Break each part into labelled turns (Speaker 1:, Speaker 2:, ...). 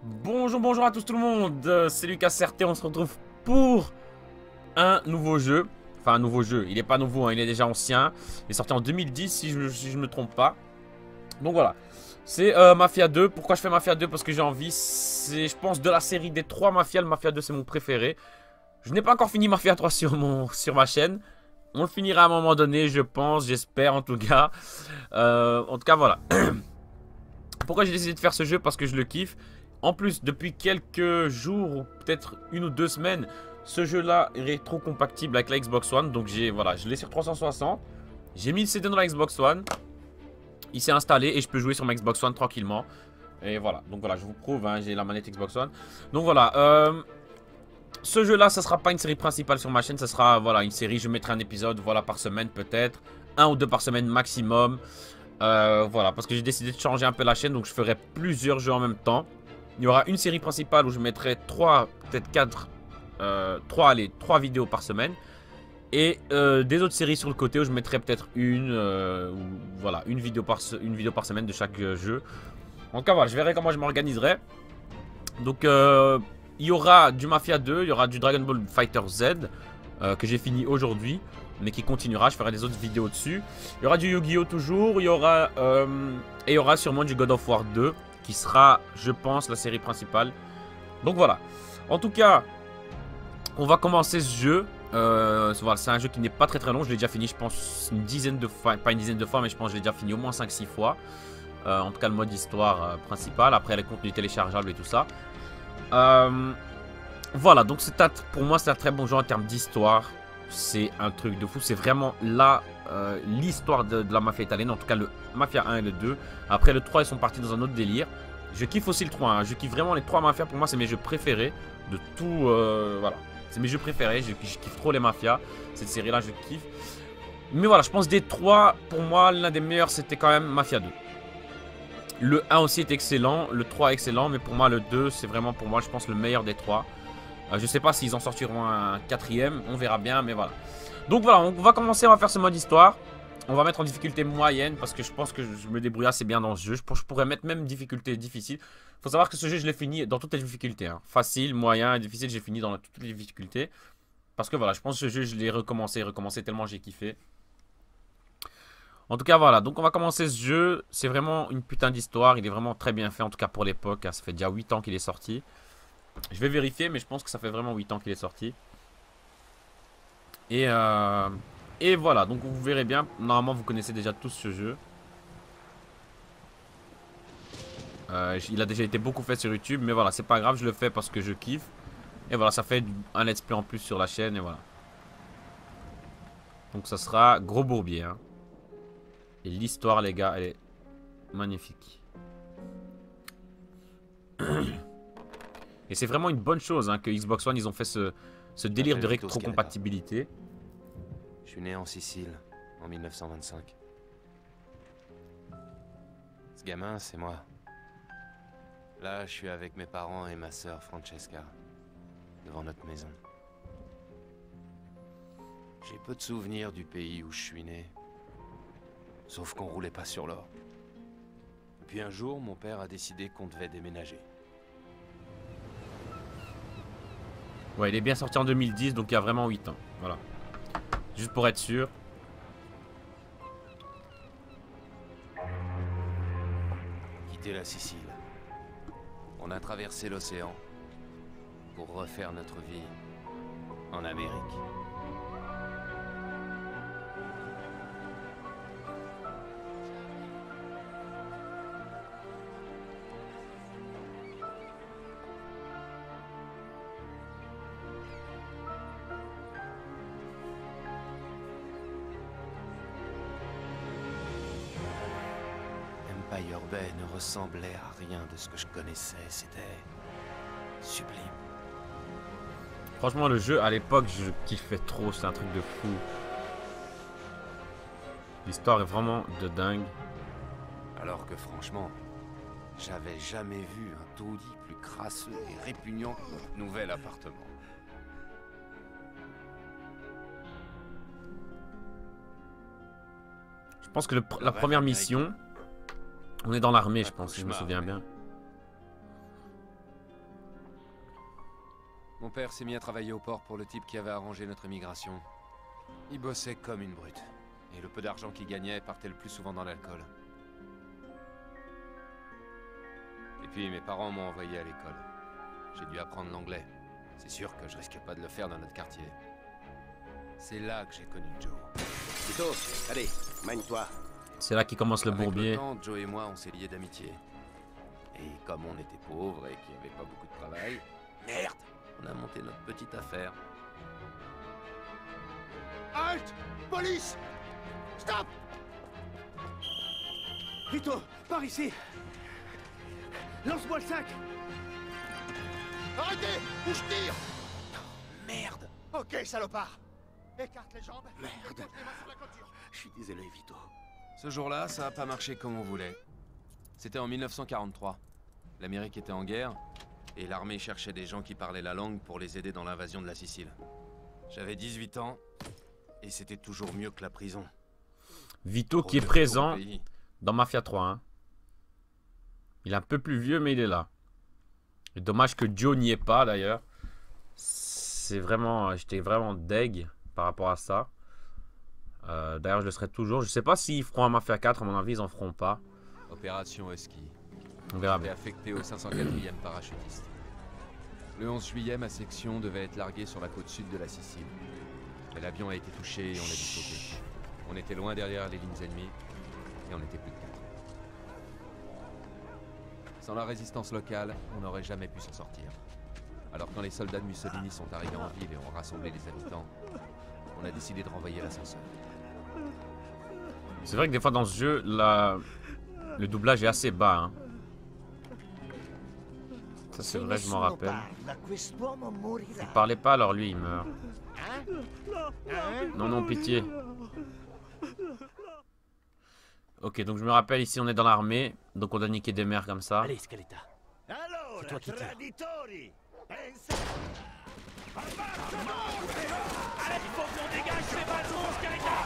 Speaker 1: Bonjour, bonjour à tous tout le monde, c'est Lucas CRT, on se retrouve pour un nouveau jeu. Enfin un nouveau jeu, il n'est pas nouveau, hein, il est déjà ancien. Il est sorti en 2010 si je me trompe pas. Donc voilà, c'est Mafia 2. Pourquoi je fais Mafia 2? Parce que j'ai envie, c'est je pense de la série des 3 Mafia, le Mafia 2 c'est mon préféré. Je n'ai pas encore fini Mafia 3 sur ma chaîne. On le finira à un moment donné, je pense, j'espère en tout cas. En tout cas voilà. Pourquoi j'ai décidé de faire ce jeu? Parce que je le kiffe. En plus, depuis quelques jours, ou peut-être 1 ou 2 semaines, ce jeu-là est rétro-compatible avec la Xbox One. Donc voilà, je l'ai sur 360. J'ai mis le CD dans la Xbox One. Il s'est installé et je peux jouer sur ma Xbox One tranquillement. Et voilà, donc voilà, je vous prouve, hein, j'ai la manette Xbox One. Donc voilà, ce jeu-là, ça sera pas une série principale sur ma chaîne. Ça sera voilà, une série, je mettrai un épisode voilà, par semaine peut-être. 1 ou 2 par semaine maximum. Voilà, parce que j'ai décidé de changer un peu la chaîne, donc je ferai plusieurs jeux en même temps. Il y aura une série principale où je mettrai 3, peut-être 4, 3 vidéos par semaine. Et des autres séries sur le côté où je mettrai peut-être voilà, une vidéo par semaine de chaque jeu. En tout cas, voilà, je verrai comment je m'organiserai. Donc, il y aura du Mafia 2, il y aura du Dragon Ball Fighter Z, que j'ai fini aujourd'hui, mais qui continuera, je ferai des autres vidéos dessus. Il y aura du Yu-Gi-Oh toujours, et il y aura sûrement du God of War 2, qui sera, je pense, la série principale. Donc voilà. En tout cas, on va commencer ce jeu. Voilà, c'est un jeu qui n'est pas très long, je l'ai déjà fini, je pense, une dizaine de fois, pas une dizaine de fois, mais je pense que je l'ai déjà fini au moins 5-6 fois. En tout cas, le mode histoire principal, après les contenus téléchargeables et tout ça. Voilà, donc pour moi c'est un très bon jeu en termes d'histoire. C'est un truc de fou, c'est vraiment l'histoire de la mafia italienne. En tout cas le Mafia 1 et le 2. Après le 3 ils sont partis dans un autre délire. Je kiffe aussi le 3, hein. Je kiffe vraiment les 3 mafias. Pour moi c'est mes jeux préférés de tout. Voilà, c'est mes jeux préférés, je kiffe trop les mafias. Cette série là je kiffe. Mais voilà, je pense des 3, pour moi l'un des meilleurs c'était quand même Mafia 2. Le 1 aussi est excellent, le 3 est excellent, mais pour moi le 2 c'est vraiment pour moi je pense le meilleur des 3. Je sais pas s'ils en sortiront un 4ème, on verra bien, mais voilà. Donc voilà, on va commencer, on va faire ce mode histoire. On va mettre en difficulté moyenne parce que je pense que je me débrouille assez bien dans ce jeu. Je pourrais mettre même difficulté difficile. Faut savoir que ce jeu je l'ai fini dans toutes les difficultés, hein. Facile, moyen, difficile, j'ai fini dans toutes les difficultés. Parce que voilà, je pense que ce jeu je l'ai recommencé tellement j'ai kiffé. En tout cas voilà, donc on va commencer ce jeu. C'est vraiment une putain d'histoire, il est vraiment très bien fait en tout cas pour l'époque, hein. Ça fait déjà 8 ans qu'il est sorti. Je vais vérifier, mais je pense que ça fait vraiment 8 ans qu'il est sorti. Et voilà, donc vous verrez bien. Normalement, vous connaissez déjà tous ce jeu. Il a déjà été beaucoup fait sur YouTube, mais voilà, c'est pas grave, je le fais parce que je kiffe. Et voilà, ça fait un let's play en plus sur la chaîne, et voilà. Donc ça sera gros bourbier, hein. Et l'histoire, les gars, elle est magnifique. Et c'est vraiment une bonne chose, hein, que Xbox One, ils ont fait ce délire de rétrocompatibilité.
Speaker 2: Je suis né en Sicile, en 1925. Ce gamin, c'est moi. Là, je suis avec mes parents et ma sœur Francesca, devant notre maison. J'ai peu de souvenirs du pays où je suis né, sauf qu'on roulait pas sur l'or. Puis un jour, mon père a décidé qu'on devait déménager.
Speaker 1: Ouais, il est bien sorti en 2010, donc il y a vraiment 8 ans. Voilà. Juste pour être sûr.
Speaker 2: Quitter la Sicile. On a traversé l'océan pour refaire notre vie en Amérique. Empire Bay ne ressemblait à rien de ce que je connaissais, c'était sublime.
Speaker 1: Franchement, le jeu, à l'époque, je kiffais trop, c'est un truc de fou. L'histoire est vraiment de dingue.
Speaker 2: Alors que franchement, j'avais jamais vu un taudis plus crasseux et répugnant que notre nouvel appartement.
Speaker 1: Je pense que la première mission, on est dans l'armée, je pense, si je me souviens bien.
Speaker 2: Mon père s'est mis à travailler au port pour le type qui avait arrangé notre émigration. Il bossait comme une brute. Et le peu d'argent qu'il gagnait partait le plus souvent dans l'alcool. Et puis mes parents m'ont envoyé à l'école. J'ai dû apprendre l'anglais. C'est sûr que je risquais pas de le faire dans notre quartier. C'est là que j'ai connu Joe.
Speaker 3: Vito, allez, mène-toi.
Speaker 1: C'est là qu'il commence le
Speaker 2: Avec
Speaker 1: bourbier.
Speaker 2: le temps, Joe et moi, on s'est liés d'amitié. Et comme on était pauvres et qu'il n'y avait pas beaucoup de travail, merde, on a monté notre petite affaire.
Speaker 3: Halt! Police! Stop! Vito, par ici! Lance-moi le sac! Arrêtez! Ou je tire!
Speaker 2: Merde!
Speaker 3: Ok, salopard! Écarte les jambes! Merde! Les mains sur la clôture. Je suis désolé, Vito.
Speaker 2: Ce jour-là, ça n'a pas marché comme on voulait. C'était en 1943. L'Amérique était en guerre, et l'armée cherchait des gens qui parlaient la langue pour les aider dans l'invasion de la Sicile. J'avais 18 ans, et c'était toujours mieux que la prison.
Speaker 1: Vito qui est présent dans Mafia 3. Hein. Il est un peu plus vieux, mais il est là. Et dommage que Joe n'y est pas, d'ailleurs. C'est vraiment... J'étais vraiment deg par rapport à ça. D'ailleurs, je le serai toujours. Je sais pas s'ils feront un Mafia 4. À mon avis, ils en feront pas.
Speaker 2: Opération Husky.
Speaker 1: On verra
Speaker 2: J'étais
Speaker 1: bien.
Speaker 2: affecté au 504e parachutiste. Le 11 juillet, ma section devait être larguée sur la côte sud de la Sicile. Mais l'avion a été touché et on a dû sauter. On était loin derrière les lignes ennemies et on était plus de 4. Sans la résistance locale, on n'aurait jamais pu s'en sortir. Alors quand les soldats de Mussolini sont arrivés en ville et ont rassemblé les habitants, on a décidé de renvoyer l'ascenseur.
Speaker 1: C'est vrai que des fois dans ce jeu, le doublage est assez bas. Hein. Ça c'est vrai, je m'en rappelle. Il parlait pas, alors lui il meurt. Non, non, pitié. Ok, donc je me rappelle, ici on est dans l'armée. Donc on doit niquer des mers comme ça.
Speaker 3: Allez, Scaletta. C'est toi qui tire.
Speaker 4: Allez, il faut qu'on dégage ces bâtons, Scaletta.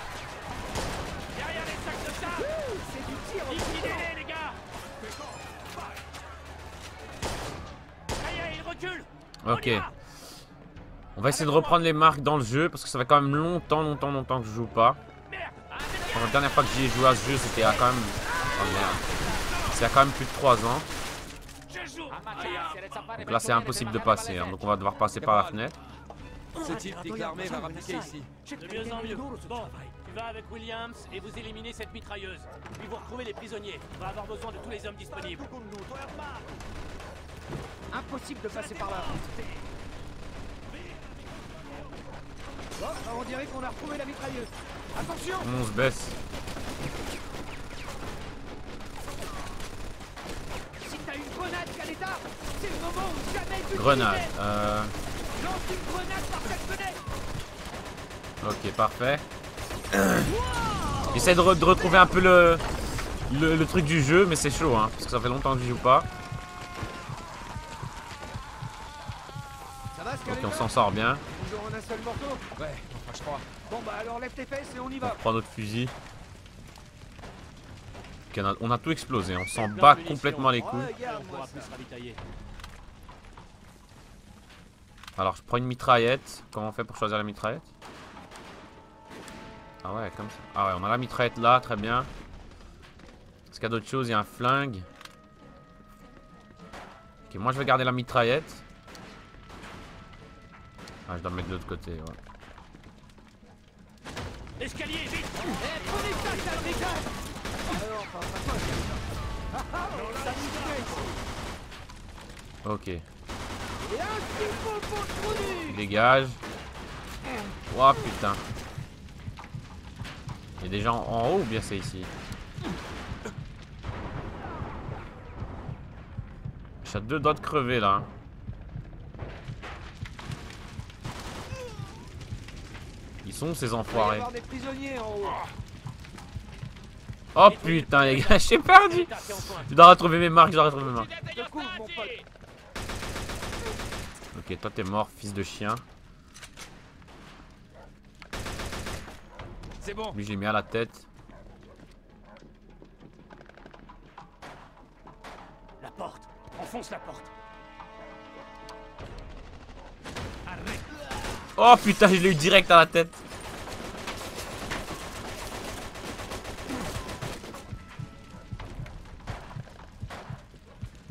Speaker 4: Derrière les sacs de sable.
Speaker 3: C'est du tir.
Speaker 4: Liquidez-les, les gars. Ça y est, il recule.
Speaker 1: Ok. On va essayer de reprendre les marques dans le jeu parce que ça fait quand même longtemps que je joue pas. La dernière fois que j'y ai joué à ce jeu, c'était quand même... Oh merde. C'est il y a quand même plus de 3 ans. Donc là, c'est impossible de passer. Hein. Donc on va devoir passer par la fenêtre.
Speaker 2: Ce type dit que l'armée va rappliquer ici.
Speaker 4: De mieux en mieux. Bon, tu vas avec Williams et vous éliminez cette mitrailleuse. Puis vous retrouvez les prisonniers. On va avoir besoin de tous les hommes disponibles.
Speaker 3: Impossible de passer par là. Bon, on dirait qu'on a retrouvé la mitrailleuse. Attention!
Speaker 1: On se baisse.
Speaker 3: Si t'as une grenade, Scaletta, c'est le moment où jamais tu
Speaker 1: Grenade.
Speaker 3: Lance une grenade par cette fenêtre.
Speaker 1: Ok, parfait. J'essaie de retrouver un peu le truc du jeu, mais c'est chaud, hein, parce que ça fait longtemps que je joue pas.
Speaker 3: Ça va,
Speaker 1: Ok,
Speaker 3: Scaletta?
Speaker 1: on s'en sort bien.
Speaker 3: Toujours en un seul morceau?
Speaker 2: Ouais, enfin je crois.
Speaker 3: Bon bah alors lève tes fesses et on y
Speaker 1: On
Speaker 3: va.
Speaker 1: prend notre fusil. Ok, on a tout explosé, on s'en bat complètement les couilles.
Speaker 3: Ouais, regarde,
Speaker 4: On
Speaker 3: moi,
Speaker 4: pourra
Speaker 3: ça.
Speaker 4: plus se ravitailler.
Speaker 1: Alors je prends une mitraillette. Comment on fait pour choisir la mitraillette? Ah ouais, comme ça. Ah ouais, on a la mitraillette là, très bien. Est-ce qu'il y a d'autres choses? Il y a un flingue. Ok, moi je vais garder la mitraillette. Ah, je dois me mettre de l'autre côté, ouais.
Speaker 4: L'escalier, vite.
Speaker 3: Prenez ça, sale dégage. Alors, enfin, pas toi, Scaletta. Ah ah, on l'a amusé ici.
Speaker 1: Ok,
Speaker 3: Et un petit peu pour le produit.
Speaker 1: dégage. Oh putain. Il y a des gens en haut ou bien c'est ici? Je suis à 2 doigts de crever là. Hein. Ils sont où, ces
Speaker 3: Il va y
Speaker 1: enfoirés?
Speaker 3: avoir des prisonniers en haut.
Speaker 1: Oh putain les gars, j'ai perdu. Je dois retrouver mes marques, je dois retrouver mes marques.
Speaker 3: Je te couvre, mon pote.
Speaker 1: Ok, toi t'es mort, fils de chien.
Speaker 2: C'est bon.
Speaker 1: Lui je l'ai mis à la tête.
Speaker 4: La porte. Enfonce la porte.
Speaker 1: Oh putain, je l'ai eu direct à la tête.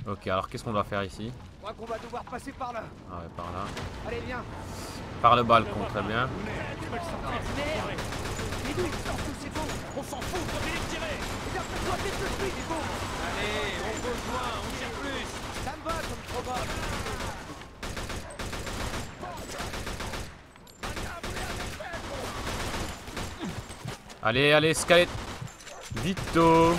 Speaker 1: Ok, alors qu'est-ce qu'on doit faire ici?
Speaker 3: Je crois qu'on va devoir passer par là.
Speaker 1: Ah ouais, par là.
Speaker 3: Allez, viens.
Speaker 1: Par le balcon, très bien.
Speaker 4: On s'en fout, continuez de tirer.
Speaker 3: Regarde-toi vite le truc, Hugo.
Speaker 4: Allez, on pose loin, on tire plus.
Speaker 3: Ça me va comme probable.
Speaker 1: Allez, allez, Skylet. Vito.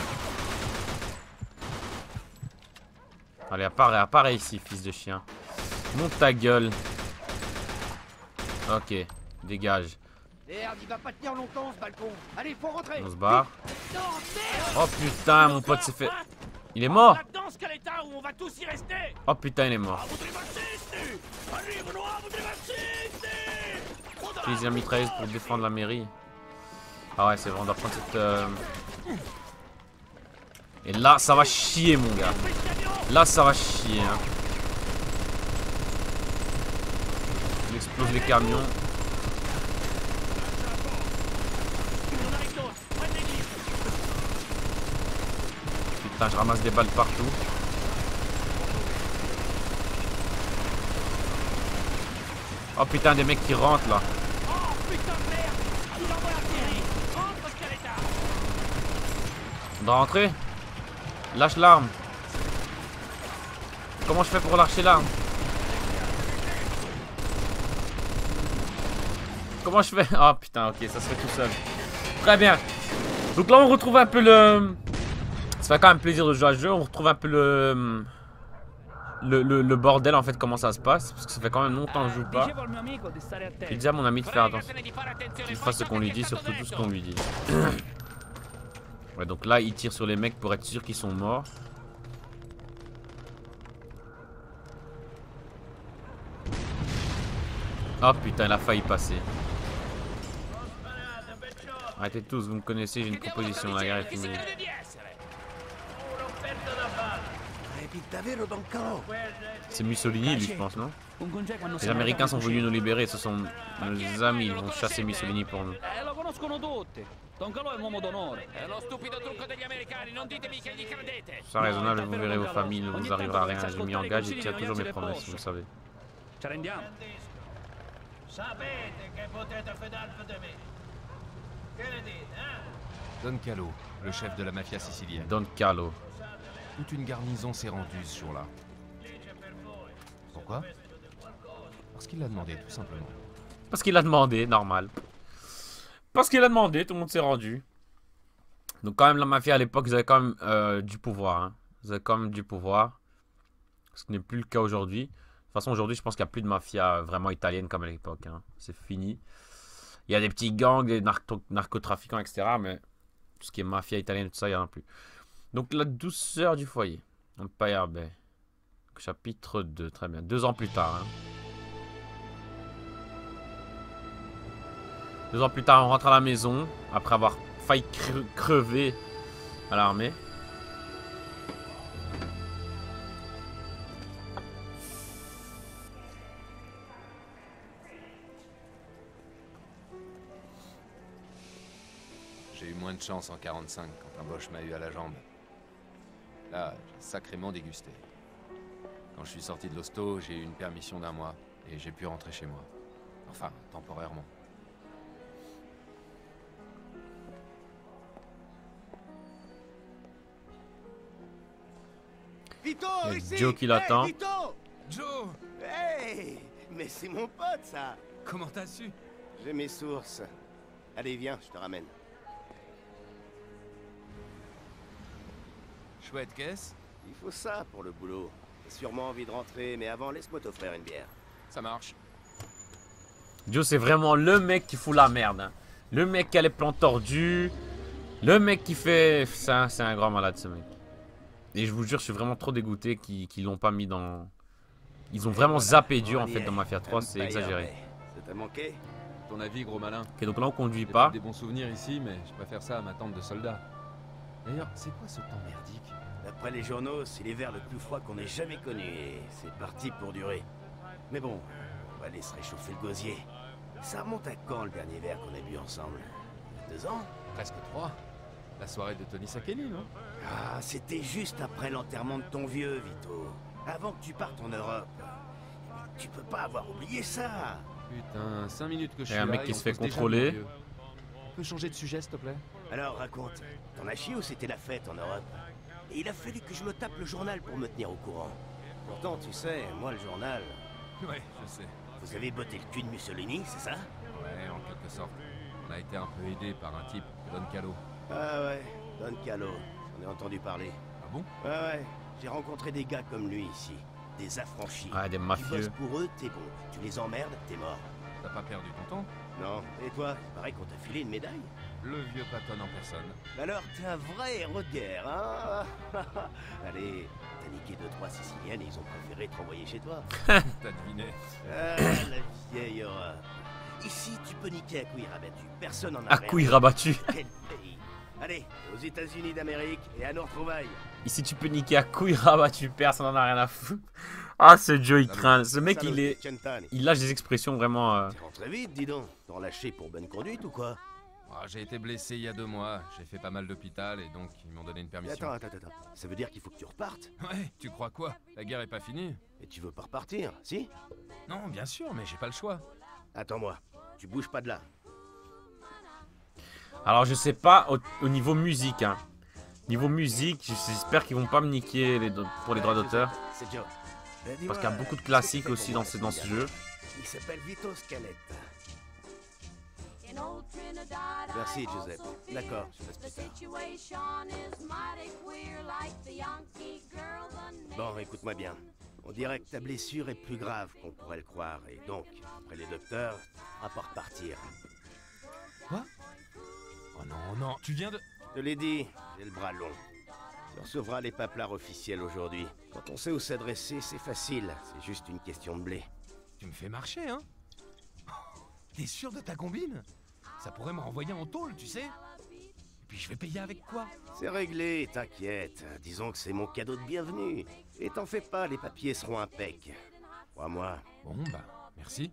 Speaker 1: Allez, apparaît ici, fils de chien. Monte ta gueule. Ok, dégage.
Speaker 3: Merde, il va pas tenir longtemps ce balcon. Allez, faut rentrer.
Speaker 1: On se barre.
Speaker 3: Non, merde.
Speaker 1: Oh putain, mon pote s'est fait... Il est mort.
Speaker 4: Là-dedans, Scaletta, où on va tous y rester.
Speaker 1: Oh putain, il est mort. Utilisez la mitrailleuse pour défendre la mairie. Ah ouais, c'est vrai, on doit prendre cette... Et là, ça va chier, mon gars. Là, ça va chier. Hein. On explose les camions. Putain, je ramasse des balles partout. Oh putain, des mecs qui rentrent là. On doit rentrer. Lâche l'arme. Comment je fais pour lâcher l'arme? Comment je fais? Ah putain, ok, ça se fait tout seul. Très bien. Donc là on retrouve un peu le... Ça fait quand même plaisir de jouer à ce jeu. On retrouve un peu le bordel en fait, comment ça se passe. Parce que ça fait quand même longtemps que je joue pas. Il dit à mon ami de faire attention. Qu'il fasse ce qu'on lui dit, surtout tout ce qu'on lui dit. Ouais, donc là il tire sur les mecs pour être sûr qu'ils sont morts. Oh putain, il a failli passer. Arrêtez tous, vous me connaissez, j'ai une proposition, la guerre est finie. C'est Mussolini lui, je pense, non? Les Américains sont venus nous libérer, ce sont nos amis, ils vont chasser Mussolini pour nous. C'est raisonnable, vous verrez vos familles, ne vous arrivera rien. J'ai mis en gage et tiens toujours mes promesses, vous le savez.
Speaker 2: Don Calo, le chef de la mafia sicilienne.
Speaker 1: Don Calo.
Speaker 2: Toute une garnison s'est rendue ce jour-là. Pourquoi? Parce qu'il l'a demandé, tout simplement.
Speaker 1: Parce qu'il a demandé, normal. Parce qu'il a demandé, tout le monde s'est rendu. Donc quand même la mafia à l'époque, ils avaient quand même du pouvoir. Hein. Ils avaient quand même du pouvoir. Ce qui n'est plus le cas aujourd'hui. De toute façon, aujourd'hui, je pense qu'il n'y a plus de mafia vraiment italienne comme à l'époque. Hein. C'est fini. Il y a des petits gangs, des narcotrafiquants, etc. Mais tout ce qui est mafia italienne, tout ça, il n'y en a plus. Donc la douceur du foyer. Empire Bay. Chapitre 2, très bien. 2 ans plus tard. Hein. 2 ans plus tard, on rentre à la maison. Après avoir failli crever à l'armée.
Speaker 2: J'ai eu moins de chance en 45 quand un Boche m'a eu à la jambe. Là, j'ai sacrément dégusté. Quand je suis sorti de l'hosto, j'ai eu une permission d'1 mois et j'ai pu rentrer chez moi. Enfin, temporairement.
Speaker 3: Vito,
Speaker 1: Il y a
Speaker 3: ici.
Speaker 1: Joe qui l'attend.
Speaker 3: Hey, Vito.
Speaker 2: Joe!
Speaker 3: Hey, mais c'est mon pote, ça.
Speaker 2: Comment t'as su?
Speaker 3: J'ai mes sources. Allez, viens, je te ramène.
Speaker 2: Chouette caisse?
Speaker 3: Il faut ça pour le boulot. J'ai sûrement envie de rentrer, mais avant, laisse-moi t'offrir une bière.
Speaker 2: Ça marche.
Speaker 1: Joe, c'est vraiment le mec qui fout la merde. Hein. Le mec qui a les plans tordus. Le mec qui fait... C'est un grand malade, ce mec. Et je vous jure, je suis vraiment trop dégoûté qu'ils l'ont pas mis dans... Ils ont vraiment zappé dur, en fait, dans Mafia 3. C'est exagéré.
Speaker 3: Ça t'a manqué?
Speaker 5: Ton avis, gros malin.
Speaker 1: Ok, donc là, on conduit
Speaker 5: J'ai
Speaker 1: pas.
Speaker 5: des bons souvenirs ici, mais je préfère ça à ma tente de soldat. D'ailleurs, c'est quoi ce temps merdique?
Speaker 3: D'après les journaux, c'est l'hiver le plus froid qu'on ait jamais connu et c'est parti pour durer. Mais bon,
Speaker 6: On va aller se réchauffer le gosier. Ça remonte à quand le dernier verre qu'on a bu ensemble? 2 ans?
Speaker 5: Presque 3. La soirée de Tony Sakeni, non?
Speaker 6: Ah, c'était juste après l'enterrement de ton vieux, Vito. Avant que tu partes en Europe. Tu peux pas avoir oublié ça.
Speaker 5: Putain, 5 minutes que je
Speaker 1: Et
Speaker 5: suis
Speaker 1: un
Speaker 5: là,
Speaker 1: mec qui
Speaker 5: et
Speaker 1: se
Speaker 5: on
Speaker 1: fait
Speaker 5: pose déjà
Speaker 1: contrôler.
Speaker 5: mon vieux. On peut changer de sujet, s'il te plaît?
Speaker 6: Alors raconte, t'en as chié ou c'était la fête en Europe? Et il a fallu que je me tape le journal pour me tenir au courant. Pourtant, tu sais, moi le journal...
Speaker 5: Ouais, je sais.
Speaker 6: Vous avez botté le cul de Mussolini, c'est ça?
Speaker 5: Ouais, en quelque sorte. On a été un peu aidé par un type, Don Calo.
Speaker 6: Ah ouais, Don Calo, j'en ai entendu parler.
Speaker 5: Ah bon?
Speaker 6: Ouais, j'ai rencontré des gars comme lui ici. Des affranchis.
Speaker 1: Ah, des
Speaker 6: Tu
Speaker 1: mafieux.
Speaker 6: bosses pour eux, t'es bon. Tu les emmerdes, t'es mort.
Speaker 5: T'as pas perdu ton temps?
Speaker 6: Non. Et toi, il paraît qu'on t'a filé une médaille?
Speaker 5: Le vieux Patton en personne.
Speaker 6: Alors, t'es un vrai héros de guerre, hein? Allez, t'as niqué 2-3 Siciliennes et ils ont préféré te renvoyer chez toi.
Speaker 5: T'as deviné.
Speaker 6: Ah, la vieille horreur. Ici, tu peux niquer à couilles rabattus. Personne n'en a
Speaker 1: À
Speaker 6: rien.
Speaker 1: couilles rabattues.
Speaker 6: Quel pays. Allez, aux États-Unis d'Amérique et à nos retrouvailles.
Speaker 1: Ici, tu peux niquer à couilles rabattues. Personne n'en a rien à foutre. Ah, ce Joe, il craint. Ce mec,
Speaker 6: Salut,
Speaker 1: il est.
Speaker 6: Centani.
Speaker 1: Il lâche des expressions vraiment.
Speaker 6: T'es rentré vite, dis donc. T'en lâché pour bonne conduite ou quoi?
Speaker 5: Ah, j'ai été blessé il y a 2 mois. J'ai fait pas mal d'hôpital et donc ils m'ont donné une permission.
Speaker 6: Attends. Ça veut dire qu'il faut que tu repartes?
Speaker 5: Ouais, tu crois quoi? La guerre est pas finie?
Speaker 6: Et tu veux pas repartir, si?
Speaker 5: Non, bien sûr, mais j'ai pas le choix.
Speaker 6: Attends-moi. Tu bouges pas de là.
Speaker 1: Alors, je sais pas au niveau musique. Hein. Niveau musique, j'espère qu'ils vont pas me niquer pour les droits d'auteur.
Speaker 6: C'est Joe.
Speaker 1: Parce qu'il y a beaucoup de classiques aussi dans ce jeu.
Speaker 6: Il s'appelle Vito Scaletta. Merci, Giuseppe. D'accord, je passe plus tard. Bon, écoute-moi bien. On dirait que ta blessure est plus grave qu'on pourrait le croire. Et donc, après les docteurs, à pas repartir.
Speaker 5: Quoi? Oh non, non, tu viens de...
Speaker 6: Je te l'ai dit, j'ai le bras long. Tu recevras les paplards officiels aujourd'hui. Quand on sait où s'adresser, c'est facile. C'est juste une question de blé.
Speaker 5: Tu me fais marcher, hein? T'es sûr de ta combine? Ça pourrait me renvoyer en tôle, tu sais? Et puis je vais payer avec quoi?
Speaker 6: C'est réglé, t'inquiète. Disons que c'est mon cadeau de bienvenue. Et t'en fais pas, les papiers seront impeccs. Crois-moi.
Speaker 5: Bon, bah, merci.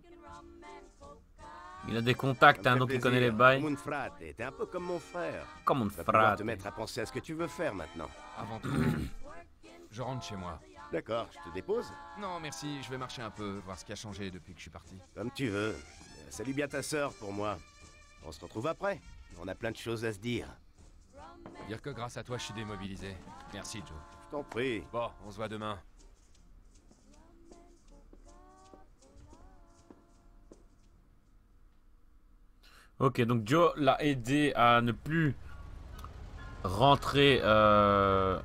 Speaker 1: Il a des contacts, hein, donc il connaît les bails.
Speaker 6: Mon frate, t'es un peu comme mon frère.
Speaker 1: Comme un
Speaker 6: Tu vas pouvoir
Speaker 1: frère.
Speaker 6: te mettre à penser à ce que tu veux faire maintenant.
Speaker 5: Avant tout, je rentre chez moi.
Speaker 6: D'accord, je te dépose?
Speaker 5: Non, merci, je vais marcher un peu, voir ce qui a changé depuis que je suis parti.
Speaker 6: Comme tu veux. Salut bien ta sœur pour moi. On se retrouve après. On a plein de choses à se dire.
Speaker 5: Dire que grâce à toi, je suis démobilisé. Merci, Joe.
Speaker 6: Je t'en prie.
Speaker 5: Bon, on se voit demain.
Speaker 1: Ok, donc Joe l'a aidé à ne plus rentrer, à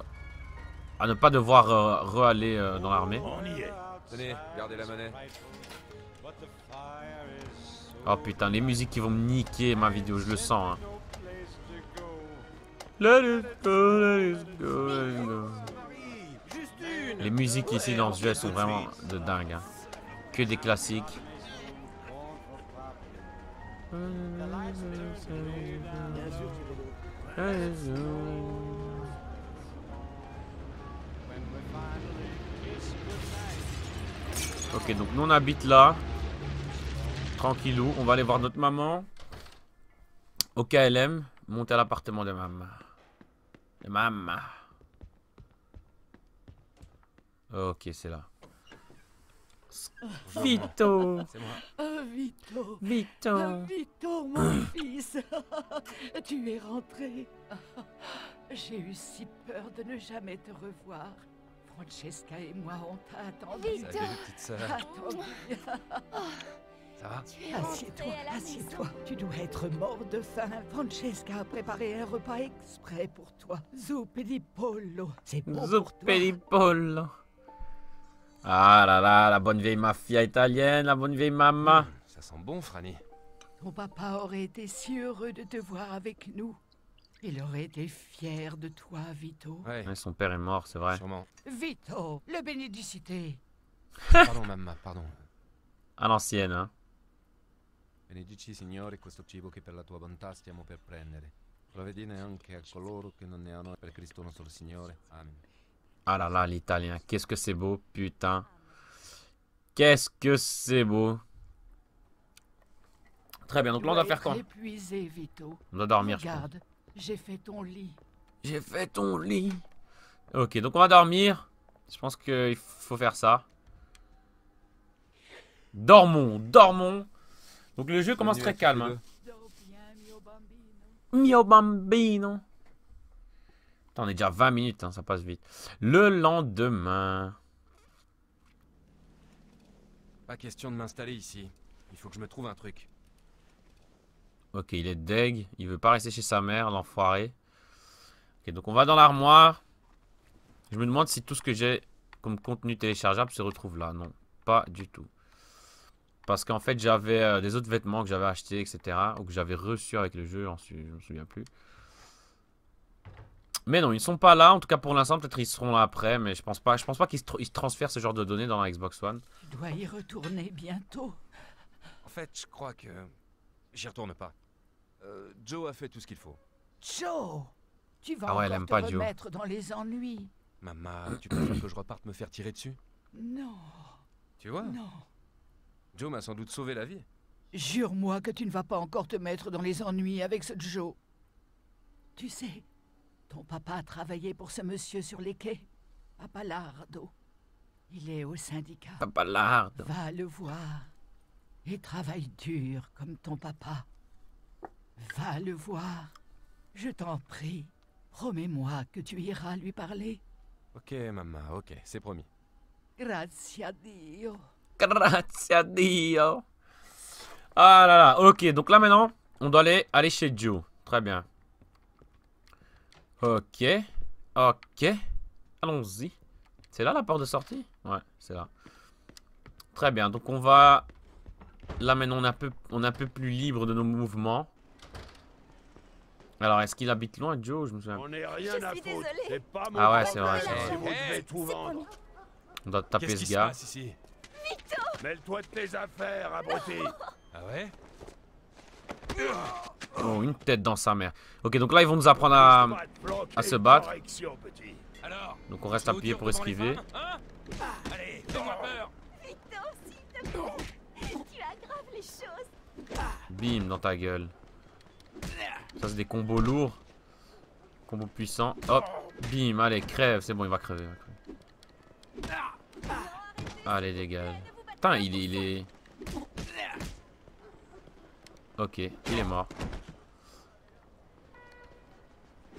Speaker 1: ne pas devoir re-aller dans l'armée.
Speaker 6: On y est.
Speaker 5: Tenez, gardez la monnaie.
Speaker 1: Oh putain, les musiques qui vont me niquer ma vidéo, je le sens. Hein. Let it go, let it go, let it go. Les musiques ici dans ce jeu, elles sont vraiment de dingue. Hein. Que des classiques. Ok, donc nous on habite là. Tranquillou, on va aller voir notre maman. Au KLM, monter à l'appartement de maman. De maman. Ok, c'est là. Vito.
Speaker 5: C'est moi.
Speaker 3: Vito.
Speaker 1: Vito.
Speaker 3: Vito, mon fils. Tu es rentré. J'ai eu si peur de ne jamais te revoir. Francesca et moi, on t'a attendu.
Speaker 5: Salut, petite sœur.
Speaker 3: Attendu.
Speaker 5: Ça va?
Speaker 3: Assieds-toi, assieds-toi. Tu dois être mort de faim. Francesca a préparé un repas exprès pour toi. Zuppi di pollo. C'est bon pour toi.
Speaker 1: Zuppe di pollo. Ah là là, la bonne vieille mafia italienne, la bonne vieille maman.
Speaker 5: Ça sent bon, Franny.
Speaker 3: Ton papa aurait été si heureux de te voir avec nous. Il aurait été fier de toi, Vito.
Speaker 5: Ouais,
Speaker 1: Ouais, son père est mort, c'est vrai.
Speaker 5: sûrement.
Speaker 3: Vito, le bénédicité.
Speaker 5: Pardon, mamma, pardon.
Speaker 1: À l'ancienne, hein.
Speaker 5: Benedici, Signore, questo cibo che per la tua bontà stiamo per prendere. Provvedine anche a coloro che non ne hanno per Cristo nostro Signore. Amen.
Speaker 1: Ah là là, l'italien. Qu'est-ce que c'est beau, putain. Qu'est-ce que c'est beau. Très bien, donc là on doit faire quoi?
Speaker 3: Épuisé, Vito.
Speaker 1: On doit dormir, je pense.
Speaker 3: Regarde, j'ai fait ton lit.
Speaker 1: J'ai fait ton lit. Ok, donc on va dormir. Je pense qu'il faut faire ça. Dormons, dormons. Donc le jeu commence très calme. Hein.
Speaker 3: Dors bien, mio bambino.
Speaker 1: Mio bambino. Attends, on est déjà à 20 minutes, hein, ça passe vite. Le lendemain.
Speaker 5: Pas question de m'installer ici. Il faut que je me trouve un truc.
Speaker 1: Ok, il est deg. Il veut pas rester chez sa mère, l'enfoiré. Ok, donc on va dans l'armoire. Je me demande si tout ce que j'ai comme contenu téléchargeable se retrouve là. Non, pas du tout. Parce qu'en fait, j'avais des autres vêtements que j'avais achetés, etc. Ou que j'avais reçus avec le jeu. Je me souviens plus. Mais non, ils sont pas là. En tout cas, pour l'instant, peut-être ils seront là après. Mais je pense pas qu'ils se transfèrent ce genre de données dans la Xbox One.
Speaker 3: Tu dois y retourner bientôt.
Speaker 5: En fait, je crois que... J'y retourne pas. Joe a fait tout ce qu'il faut.
Speaker 3: Joe, tu vas
Speaker 1: Ah ouais, elle
Speaker 3: encore
Speaker 1: aime
Speaker 3: te
Speaker 1: pas Joe.
Speaker 3: remettre dans les ennuis.
Speaker 5: Maman, tu préfères que je reparte me faire tirer dessus?
Speaker 3: Non,
Speaker 5: Tu vois,
Speaker 3: non.
Speaker 5: Joe m'a sans doute sauvé la vie.
Speaker 3: Jure-moi que tu ne vas pas encore te mettre dans les ennuis avec ce Joe. Tu sais, ton papa a travaillé pour ce monsieur sur les quais. Papa Lardo. Il est au syndicat.
Speaker 1: Papa Lard.
Speaker 3: Va le voir. Et travaille dur comme ton papa. Va le voir. Je t'en prie. Promets-moi que tu iras lui parler.
Speaker 5: Ok, maman, ok, c'est promis.
Speaker 3: Grazie a Dio.
Speaker 1: Grazie a Dio. Ah là là, ok, donc là maintenant, on doit aller chez Joe. Très bien. Ok, ok. Allons-y. C'est là la porte de sortie? Ouais, c'est là. Très bien, donc on va... Là maintenant, on est un peu plus libre de nos mouvements. Alors, est-ce qu'il habite loin, Joe? Je me souviens.
Speaker 6: On n'est rien
Speaker 7: Je
Speaker 6: à
Speaker 7: suis
Speaker 6: foutre.
Speaker 7: désolée.
Speaker 6: C'est pas mon
Speaker 1: Ah ouais, c'est
Speaker 6: problème
Speaker 1: vrai, c'est
Speaker 6: si
Speaker 1: vrai.
Speaker 6: vous devez tout
Speaker 7: C'est
Speaker 6: vendre.
Speaker 7: promis.
Speaker 1: On doit taper
Speaker 5: Qu'est-ce
Speaker 1: ce
Speaker 5: qui se
Speaker 1: gars.
Speaker 5: passe ici?
Speaker 6: Mêle-toi de tes affaires, abruti.
Speaker 5: Ah ouais?
Speaker 1: Oh, une tête dans sa mère. Ok, donc là, ils vont nous apprendre à se battre.
Speaker 6: Correction, petit.
Speaker 5: Alors?
Speaker 1: Donc on reste
Speaker 5: tu es au
Speaker 1: appuyé
Speaker 5: dur
Speaker 1: pour
Speaker 5: devant les
Speaker 1: esquiver.
Speaker 5: femmes, hein? Allez, fais-moi peur!
Speaker 7: Vito, s'il te plaît. Tu aggraves les choses.
Speaker 1: Bim, dans ta gueule. Ça, c'est des combos lourds. Combos puissants. Hop, bim, allez, crève. C'est bon, il va crever. Allez, dégage. Putain, il est... Ok, il est mort.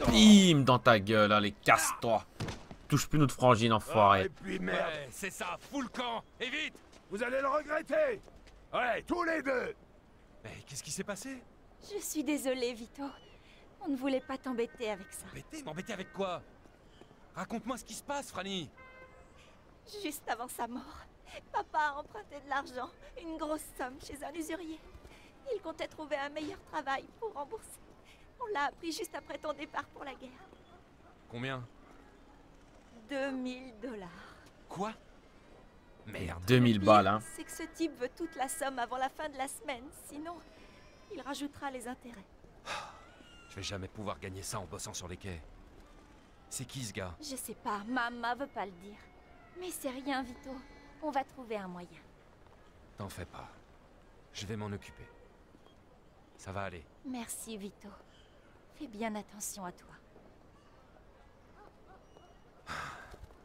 Speaker 1: Bim, dans ta gueule. Allez, casse-toi. Touche plus notre frangine,
Speaker 6: Ah,
Speaker 1: enfoiré.
Speaker 6: et puis merde,
Speaker 5: Ouais, c'est ça, fous le camp! Et vite!
Speaker 6: vous allez le regretter. Ouais, tous les deux.
Speaker 5: Mais qu'est-ce qui s'est passé?
Speaker 7: Je suis désolée, Vito. On ne voulait pas t'embêter avec ça.
Speaker 5: M'embêter avec quoi? Raconte-moi ce qui se passe, Franny!
Speaker 7: Juste avant sa mort, papa a emprunté de l'argent, une grosse somme chez un usurier. Il comptait trouver un meilleur travail pour rembourser. On l'a appris juste après ton départ pour la guerre.
Speaker 5: Combien?
Speaker 7: 2000 $.
Speaker 5: Quoi? Merde.
Speaker 1: 2000
Speaker 7: Le
Speaker 1: balles,
Speaker 7: pire,
Speaker 1: hein.
Speaker 7: c'est que ce type veut toute la somme avant la fin de la semaine. Sinon, il rajoutera les intérêts.
Speaker 5: Je vais jamais pouvoir gagner ça en bossant sur les quais. C'est qui ce gars?
Speaker 7: Je sais pas, maman veut pas le dire. Mais c'est rien, Vito. On va trouver un moyen.
Speaker 5: T'en fais pas. Je vais m'en occuper. Ça va aller.
Speaker 7: Merci, Vito. Fais bien attention à toi.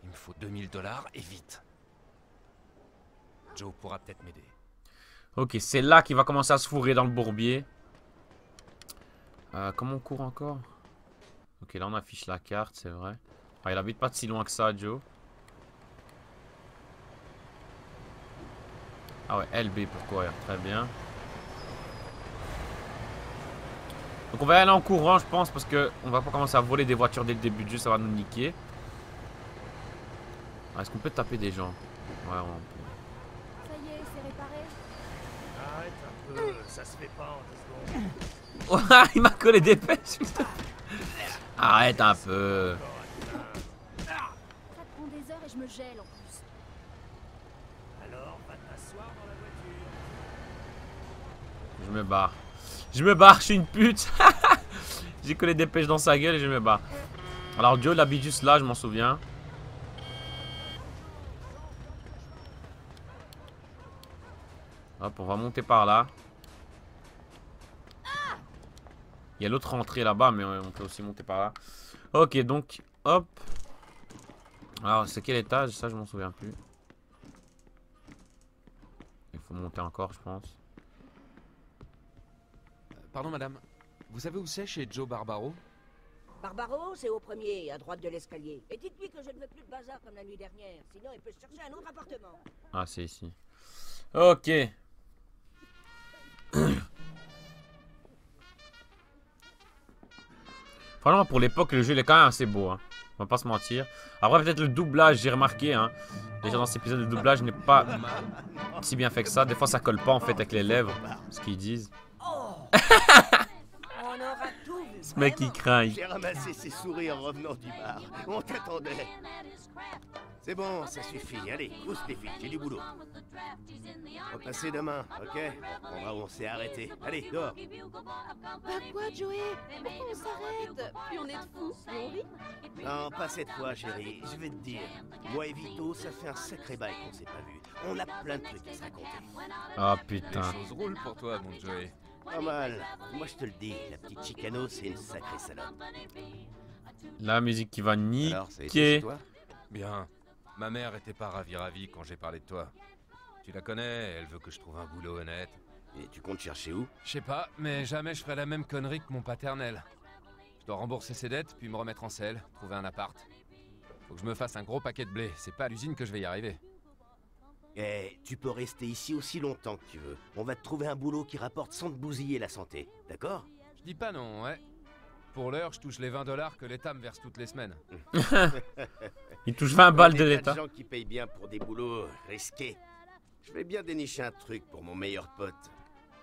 Speaker 5: Il me faut 2000 $ et vite. Joe pourra peut-être m'aider.
Speaker 1: Ok, c'est là qu'il va commencer à se fourrer dans le bourbier. Comment on court encore? Ok, là on affiche la carte, c'est vrai. Ah, il habite pas de si loin que ça, Joe. Ah ouais, LB pour courir, très bien. Donc on va y aller en courant, je pense, parce que on va pas commencer à voler des voitures dès le début du jeu, ça va nous niquer. Ah, est-ce qu'on peut taper des gens? Ouais, on peut.
Speaker 7: Ça y est, c'est réparé.
Speaker 6: Arrête un peu, ça se fait pas en 2 secondes.
Speaker 1: Oh, il m'a collé des pêches. Arrête un peu.
Speaker 7: Ça te prend des heures et je me gèle en plus.
Speaker 6: Alors, va t'asseoir dans la voiture.
Speaker 1: Je me barre. Je me barre, je suis une pute. J'ai collé des pêches dans sa gueule et je me barre. Alors Joe, il habite juste là, je m'en souviens. Hop, on va monter par là. Il y a l'autre entrée là-bas, mais on peut aussi monter par là. Ok, donc, hop. Alors, c'est quel étage? Ça, je m'en souviens plus. Il faut monter encore, je pense.
Speaker 5: Pardon, madame. Vous savez où c'est chez Joe Barbaro?
Speaker 8: Barbaro, c'est au premier, à droite de l'escalier. Et dites-lui que je ne veux plus de bazar comme la nuit dernière, sinon il peut se chercher un autre appartement.
Speaker 1: Ah, c'est ici. Ok. Franchement, pour l'époque, le jeu il est quand même assez beau. Hein. On va pas se mentir. Après, peut-être le doublage, j'ai remarqué. Hein. Déjà dans cet épisode, le doublage n'est pas si bien fait que ça. Des fois, ça colle pas en fait avec les lèvres, ce qu'ils disent.
Speaker 8: On aura tout vu.
Speaker 1: Ce mec, il craint.
Speaker 6: J'ai ramassé ses souris en revenant du bar. On t'attendait. C'est bon, ça suffit. Allez, pousse les filles, j'ai du boulot. Repassez demain, ok? On reprendra où on s'est arrêté. Allez, dehors.
Speaker 9: Bah quoi, Joey? Pourquoi on s'arrête? Plus on est de fous, plus on rit.
Speaker 6: Non, pas cette fois, chérie. Je vais te dire. Moi et Vito, ça fait un sacré bail qu'on s'est pas vu. On a plein de trucs à se raconter.
Speaker 1: Oh
Speaker 5: Les
Speaker 1: putain.
Speaker 5: choses roulent pour toi, mon Joey.
Speaker 6: Pas mal. Moi, je te le dis, la petite Chicano, c'est une sacrée salope.
Speaker 1: La musique qui va
Speaker 5: Alors, ça a été
Speaker 1: niquer.
Speaker 5: chez toi? Bien. Ma mère était pas ravie quand j'ai parlé de toi. Tu la connais, elle veut que je trouve un boulot honnête.
Speaker 6: Et tu comptes chercher où?
Speaker 5: Je sais pas, mais jamais je ferai la même connerie que mon paternel. Je dois rembourser ses dettes, puis me remettre en selle, trouver un appart. Faut que je me fasse un gros paquet de blé, c'est pas à l'usine que je vais y arriver.
Speaker 6: Eh, tu peux rester ici aussi longtemps que tu veux. On va te trouver un boulot qui rapporte sans te bousiller la santé, d'accord?
Speaker 5: Je dis pas non, ouais. Pour l'heure, je touche les 20 $ que l'État me verse toutes les semaines.
Speaker 1: Il touche 20 balles de
Speaker 6: Des tas
Speaker 1: l'État.
Speaker 6: gens qui payent bien pour des boulots risqués. Je vais bien dénicher un truc pour mon meilleur pote.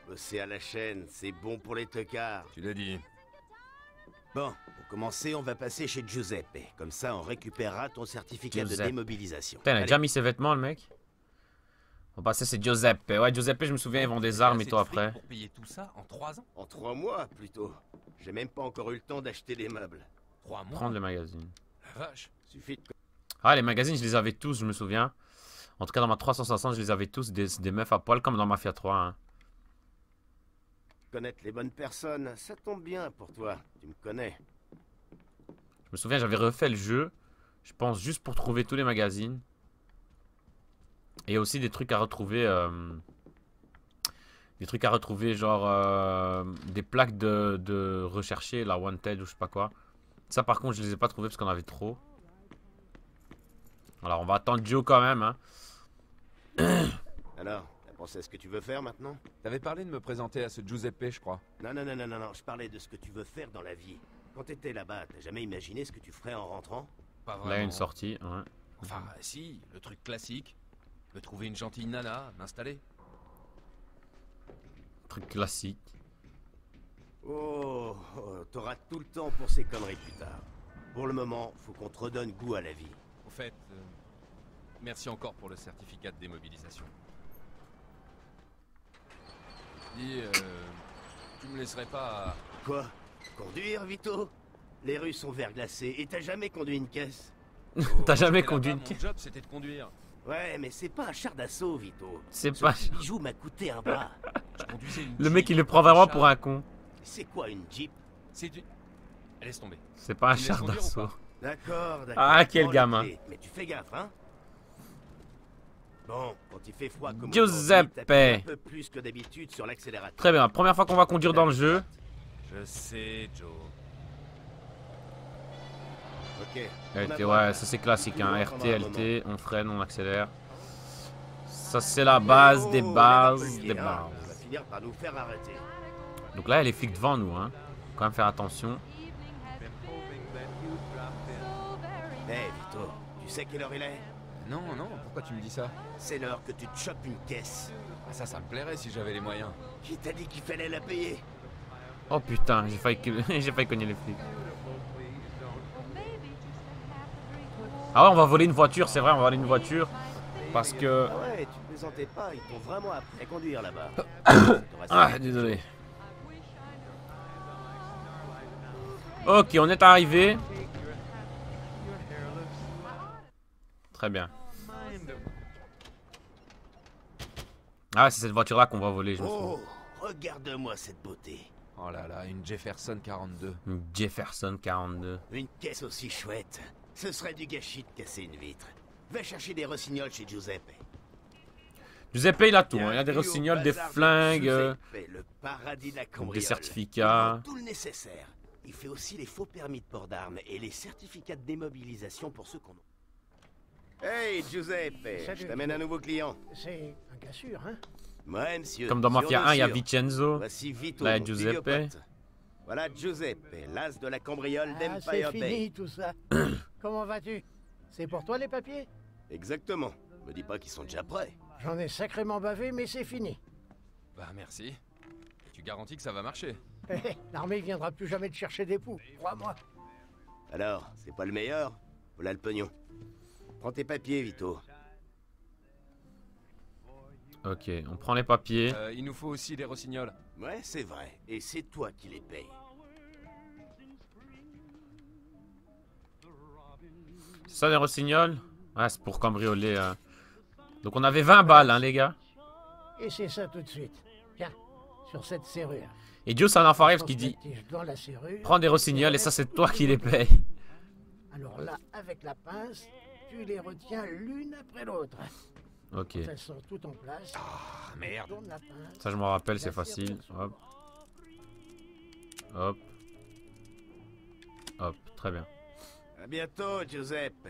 Speaker 6: Bosser à la chaîne, c'est bon pour les tocards.
Speaker 5: Tu l'as dit.
Speaker 6: Bon, pour commencer, on va passer chez Giuseppe. Comme ça, on récupérera ton certificat
Speaker 1: Giuseppe.
Speaker 6: de démobilisation.
Speaker 1: Putain, il a
Speaker 6: Allez.
Speaker 1: déjà mis ses vêtements, le mec. On va passer, c'est Giuseppe. Ouais, Giuseppe, je me souvian, ils vendent des armes et tout après.
Speaker 5: Pour payer tout ça en 3 ans?
Speaker 6: En 3 mois, plutôt. J'ai même pas encore eu le temps d'acheter des meubles.
Speaker 5: 3 mois?
Speaker 1: Prendre le magazine.
Speaker 5: La vache.
Speaker 6: Suffit de
Speaker 1: Ah, les magazines, je les avais tous, je me souviens. En tout cas, dans ma 360, je les avais tous, des meufs à poil, comme dans Mafia 3. Hein.
Speaker 6: connaître les bonnes personnes. Ça tombe bien pour toi. Tu me connais.
Speaker 1: Je me souviens, j'avais refait le jeu, je pense, juste pour trouver tous les magazines. Et aussi des trucs à retrouver. Genre des plaques de rechercher, la Wanted ou je sais pas quoi. Ça, par contre, je les ai pas trouvés parce qu'on avait trop. Alors, on va attendre Joe quand même. Hein.
Speaker 6: Alors, t'as pensé à ce que tu veux faire maintenant?
Speaker 5: T'avais parlé de me présenter à ce Giuseppe, je crois.
Speaker 6: Non, non, non, non, non, non. Je parlais de ce que tu veux faire dans la vie. Quand t'étais là-bas, t'as jamais imaginé ce que tu ferais en rentrant?
Speaker 5: Pas
Speaker 1: Là, il y a une sortie. Ouais.
Speaker 5: Enfin, si, le truc classique. Me trouver une gentille nana, m'installer.
Speaker 1: Truc classique.
Speaker 6: Oh, t'auras tout le temps pour ces conneries plus tard. Pour le moment, faut qu'on te redonne goût à la vie.
Speaker 5: Au fait, merci encore pour le certificat de démobilisation. Dis, tu me laisserais pas...
Speaker 6: Quoi? Conduire, Vito? Les rues sont verglacées et t'as jamais conduit une caisse?
Speaker 1: T'as jamais
Speaker 5: J'étais
Speaker 1: conduit
Speaker 5: là-bas,
Speaker 1: une
Speaker 5: Mon job, c'était de conduire.
Speaker 6: Ouais, mais c'est pas un char d'assaut, Vito.
Speaker 1: C'est
Speaker 6: Ce
Speaker 1: pas...
Speaker 6: petit bijou m'a coûté un bras.
Speaker 5: Je conduisais une
Speaker 1: Le mec,
Speaker 5: Jeep,
Speaker 1: il le prend vraiment
Speaker 5: char.
Speaker 1: pour un con.
Speaker 6: C'est quoi une Jeep?
Speaker 5: C'est du... Laisse tomber.
Speaker 1: C'est pas un
Speaker 5: Tu me
Speaker 1: char
Speaker 5: laisses conduire ou
Speaker 1: d'assaut.
Speaker 5: pas?
Speaker 6: D'accord, d'accord.
Speaker 1: Ah, quel
Speaker 6: Prends les
Speaker 1: gamin.
Speaker 6: clés, mais tu fais gaffe, hein? Bon, quand il fait froid comme
Speaker 1: Giuseppe.
Speaker 6: aujourd'hui, t'appuies un peu plus que d'habitude sur l'accélérateur.
Speaker 1: Très bien, première fois qu'on va conduire dans le jeu.
Speaker 5: Je sais, Joe.
Speaker 6: Ok.
Speaker 1: LT, ouais, ça c'est classique, hein. RT, LT, on freine, on accélère. Ça c'est la base des bases des
Speaker 6: On va
Speaker 1: bases.
Speaker 6: finir par nous faire arrêter.
Speaker 1: Donc là, il y a les flics devant nous, hein. Quand même faire attention.
Speaker 6: Eh, Vito, tu sais quelle heure il est?
Speaker 5: Non, non, pourquoi tu me dis ça?
Speaker 6: C'est l'heure que tu te chopes une caisse.
Speaker 5: Ah, ça me plairait si j'avais les moyens.
Speaker 6: Qui t'a dit qu'il fallait la payer?
Speaker 1: Oh putain, j'ai failli, j'ai failli cogner les flics. Ah ouais, on va voler une voiture, c'est vrai, on va voler une voiture. Parce que...
Speaker 6: Ah ouais, tu plaisantais pas, ils t'ont vraiment appris à conduire là-bas.
Speaker 1: Ah, désolé. Ok, on est arrivé. Très bien. Ah, c'est cette voiture-là qu'on va voler, je me souviens.
Speaker 6: Oh, regarde-moi cette beauté.
Speaker 5: Oh là là, une Jefferson 42.
Speaker 1: Une Jefferson 42.
Speaker 6: Une caisse aussi chouette. Ce serait du gâchis de casser une vitre. Va chercher des rossignols chez Giuseppe.
Speaker 1: Giuseppe, il a tout. Hein. Il a des rossignols, des flingues,
Speaker 6: Le paradis de la
Speaker 1: des
Speaker 6: cambriole.
Speaker 1: certificats.
Speaker 6: Il vend tout le nécessaire. Il fait aussi les faux permis de port d'armes et les certificats de démobilisation pour ceux qu'on a. Hey, Giuseppe, je t'amène un nouveau client.
Speaker 10: C'est un gars sûr, hein?
Speaker 6: Ouais, monsieur.
Speaker 1: Comme dans Mafia 1, il y a
Speaker 6: sûr.
Speaker 1: Vincenzo.
Speaker 6: Voici Vito,
Speaker 1: Là,
Speaker 6: mon
Speaker 1: Giuseppe.
Speaker 6: vieux pote. Voilà Giuseppe, l'as de la cambriole
Speaker 10: Ah,
Speaker 6: d'Empire
Speaker 10: c'est
Speaker 6: Bay.
Speaker 10: fini tout ça. Comment vas-tu? C'est pour toi les papiers?
Speaker 6: Exactement. Me dis pas qu'ils sont déjà prêts.
Speaker 10: J'en ai sacrément bavé, mais c'est fini.
Speaker 5: Bah merci. Tu garantis que ça va marcher?
Speaker 10: L'armée viendra plus jamais te chercher des poux, crois-moi.
Speaker 6: Alors, c'est pas le meilleur? Voilà le pognon. Prends tes papiers, Vito.
Speaker 1: Ok, on prend les papiers.
Speaker 5: Il nous faut aussi des rossignols.
Speaker 6: Ouais, c'est vrai. Et c'est toi qui les payes.
Speaker 1: C'est ça, des rossignols? Ouais, c'est pour cambrioler. Donc on avait 20 balles, hein, les gars.
Speaker 10: Et c'est ça tout de suite. Tiens, sur cette serrure.
Speaker 1: Et Joe, c'est un enfoiré parce qu'il dit
Speaker 10: Dans la serrure.
Speaker 1: prends des rossignols et ça, c'est toi qui les payes.
Speaker 10: Alors là, avec la pince, tu les retiens l'une après l'autre.
Speaker 1: Ok.
Speaker 10: Elles sont toutes en place.
Speaker 5: Ah merde.
Speaker 10: Tourne la pince.
Speaker 1: Ça, je me rappelle, c'est facile. Hop. Hop. Hop, très bien.
Speaker 6: À bientôt, Giuseppe.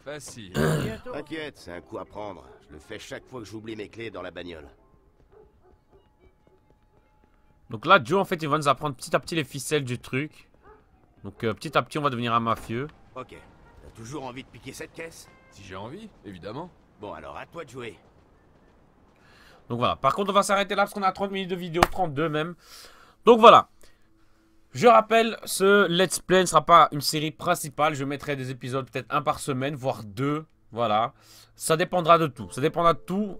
Speaker 5: Facile.
Speaker 10: Bientôt.
Speaker 6: T'inquiète, c'est un coup à prendre. Je le fais chaque fois que j'oublie mes clés dans la bagnole.
Speaker 1: Donc là, Joe, en fait, il va nous apprendre petit à petit les ficelles du truc. Donc petit à petit, on va devenir un mafieux.
Speaker 6: Ok. T'as toujours envie de piquer cette caisse?
Speaker 5: Si j'ai envie, évidemment.
Speaker 6: Bon, alors à toi de jouer.
Speaker 1: Donc voilà. Par contre, on va s'arrêter là parce qu'on a 30 minutes de vidéo, 32 même. Donc voilà. Je rappelle, ce let's play ne sera pas une série principale. Je mettrai des épisodes peut-être un par semaine, voire deux. Voilà. Ça dépendra de tout. Ça dépendra de tout.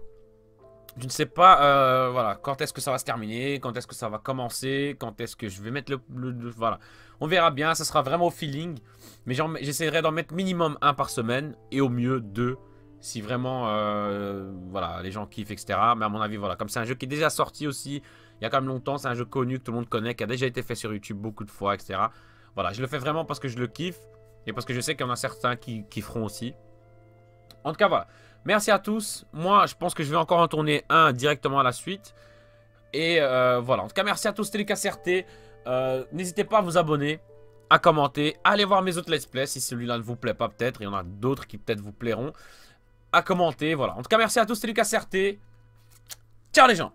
Speaker 1: Je ne sais pas voilà, quand est-ce que ça va se terminer, quand est-ce que ça va commencer, quand est-ce que je vais mettre voilà. On verra bien, ça sera vraiment au feeling. Mais j'essaierai d'en mettre minimum un par semaine et au mieux deux. Si vraiment voilà, les gens kiffent, etc. Mais à mon avis, voilà, comme c'est un jeu qui est déjà sorti aussi, il y a quand même longtemps, c'est un jeu connu que tout le monde connaît, qui a déjà été fait sur YouTube beaucoup de fois, etc. Voilà, je le fais vraiment parce que je le kiffe et parce que je sais qu'il y en a certains qui kifferont aussi. En tout cas, voilà. Merci à tous. Moi, je pense que je vais encore en tourner un directement à la suite. Et voilà. En tout cas, merci à tous. C'était Lucas RT. N'hésitez pas à vous abonner, à commenter. Allez voir mes autres let's play si celui-là ne vous plaît pas peut-être. Il y en a d'autres qui peut-être vous plairont. À commenter, voilà. En tout cas, merci à tous. C'était Lucas RT. Ciao les gens.